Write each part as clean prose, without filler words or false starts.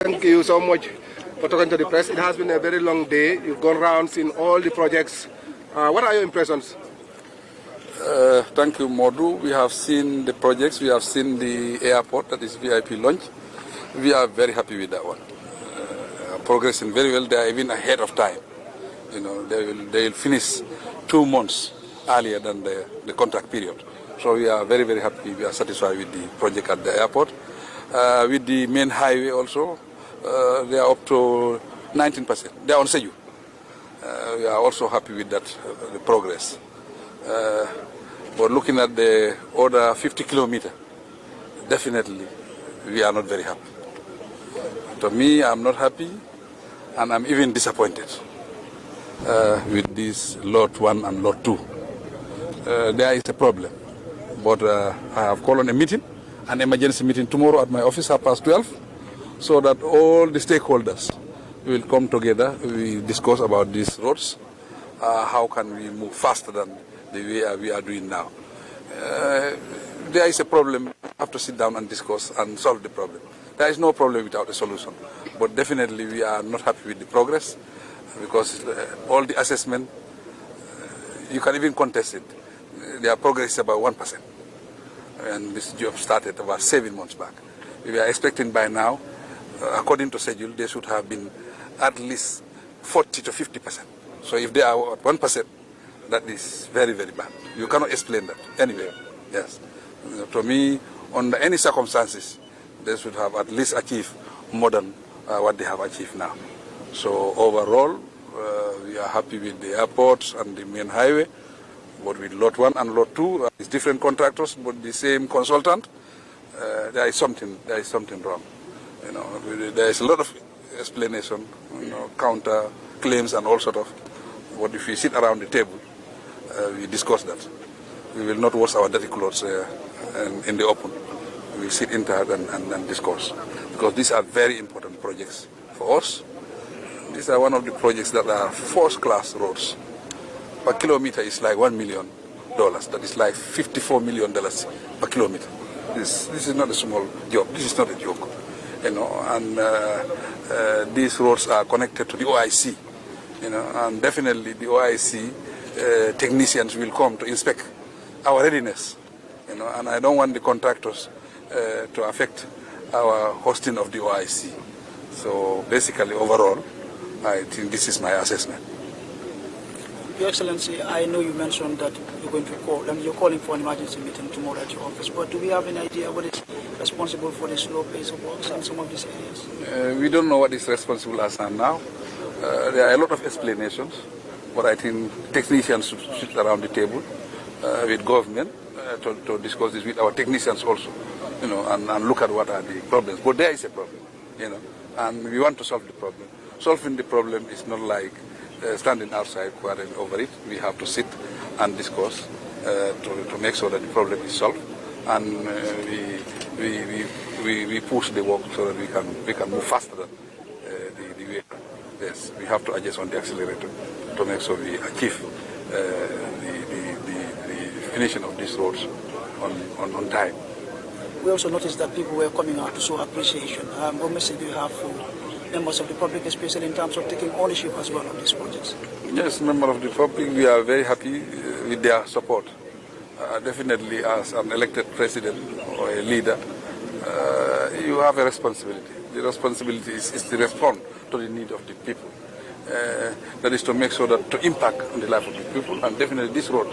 Thank you so much for talking to the press. It has been a very long day. You've gone around, seen all the projects. What are your impressions? Thank you, Modu. We have seen the projects. We have seen the airport, that is VIP launch. We are very happy with that one. Progressing very well. They are even ahead of time. You know, they will finish 2 months earlier than the contract period. So we are very, very happy. We are satisfied with the project at the airport. With the main highway also, they are up to 19%. They are on schedule. We are also happy with that, the progress. But looking at the other 50 kilometers, definitely we are not very happy. To me, I'm not happy, and I'm even disappointed with this Lot 1 and Lot 2. There is a problem, but I have called on a meeting, an emergency meeting tomorrow at my office, 12:30, so that all the stakeholders will come together. We discuss about these roads. How can we move faster than the way we are doing now? There is a problem. We have to sit down and discuss and solve the problem. There is no problem without a solution. But definitely we are not happy with the progress, because all the assessment, you can even contest it. Their progress is about 1%. And this job started about 7 months back. We are expecting by now, according to schedule, they should have been at least 40 to 50%. So if they are at 1%, that is very, very bad. You cannot explain that anyway. Yes. To me, under any circumstances, they should have at least achieved more than what they have achieved now. So overall, we are happy with the airports and the main highway. But with Lot 1 and Lot 2, it's different contractors, but the same consultant. There is something wrong. You know, there is a lot of explanation, you know, counter claims and all sort of. But if we sit around the table, we discuss that. We will not wash our dirty clothes in the open. We sit inside and discuss, because these are very important projects for us. These are one of the projects that are first-class roads. Per kilometer is like $1 million. That is like $54 million per kilometer. This is not a small job. This is not a joke, you know. And these roads are connected to the OIC, you know. And definitely the OIC technicians will come to inspect our readiness, you know. And I don't want the contractors to affect our hosting of the OIC. So basically, overall, I think this is my assessment. Your Excellency, I know you mentioned that you're going to call, you're calling for an emergency meeting tomorrow at your office, but do we have an idea what is responsible for the slow pace of works in some of these areas? We don't know what is responsible as of now. There are a lot of explanations, but I think technicians should sit around the table with government to discuss this with our technicians also, you know, and look at what are the problems. But there is a problem, you know, and we want to solve the problem. Solving the problem is not like standing outside quarreling over it. We have to sit and discuss to make sure that the problem is solved, and we push the work so that we can move faster than the way. Yes, we have to adjust on the accelerator to make sure we achieve the finishing of these roads on time. We also noticed that people were coming out to show appreciation. What message do you have for members of the public, especially in terms of taking ownership as well of these projects? Yes, members of the public, we are very happy with their support. Definitely, as an elected president or a leader, you have a responsibility. The responsibility is to respond to the need of the people. That is to make sure that to impact on the life of the people, and definitely this road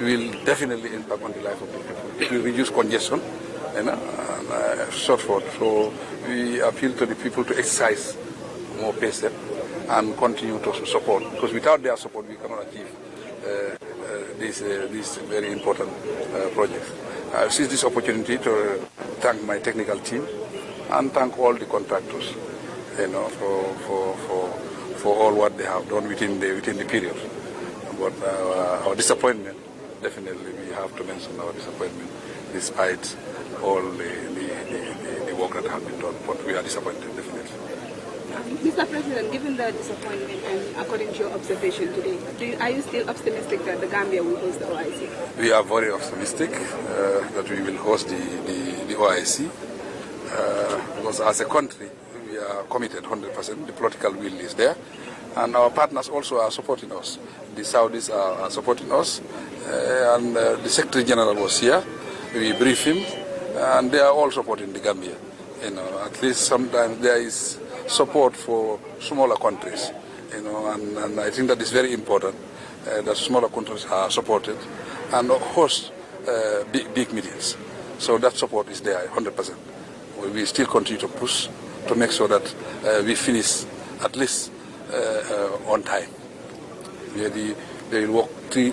will definitely impact on the life of the people. It will reduce congestion, you know, and short forward. So we appeal to the people to exercise more patience and continue to support, because without their support we cannot achieve these very important projects. I seize this opportunity to thank my technical team and thank all the contractors, you know, for all what they have done within the period. But our disappointment, definitely we have to mention our disappointment, despite all the work that has been done. But we are disappointed, definitely. Mr. President, given the disappointment and according to your observation today, are you still optimistic that the Gambia will host the OIC? We are very optimistic that we will host the OIC because as a country we are are committed 100%. The political will is there. And our partners also are supporting us. The Saudis are supporting us. And the Secretary General was here. We briefed him. And they are all supporting the Gambia. At least sometimes there is support for smaller countries. And I think that is very important that smaller countries are supported and host big meetings. So that support is there 100%. We still continue to push to make sure that we finish at least on time. Maybe they will work three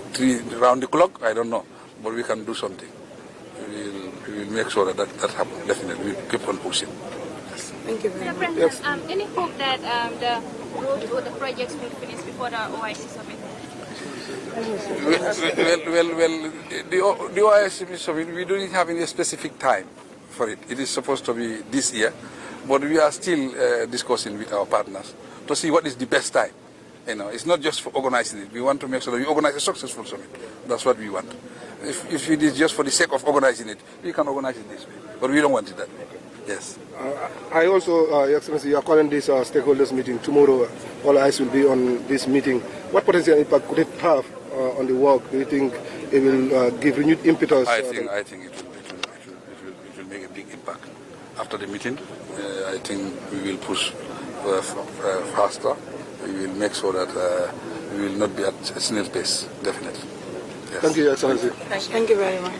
round the clock, I don't know, but we can do something. We will make sure that happens, definitely. We keep on pushing. Thank you very much. Yes. Any hope that the road or the projects will finish before the OIC summit? Well, the OIC summit, we don't have any specific time for it. It is supposed to be this year, but we are still discussing with our partners to see what is the best time. It's not just for organizing it. We want to make sure that we organize a successful summit. That's what we want. If it is just for the sake of organizing it, we can organize it this way. But we don't want it that way. Yes. I also, Your Excellency, you are calling this stakeholders meeting tomorrow. All eyes will be on this meeting. What potential impact could it have on the work? Do you think it will give renewed impetus? I think it will make a big impact. After the meeting, I think we will push faster. We will make sure that we will not be at a snail pace, definitely. Yes. Thank you, Your Excellency. Thank you very much.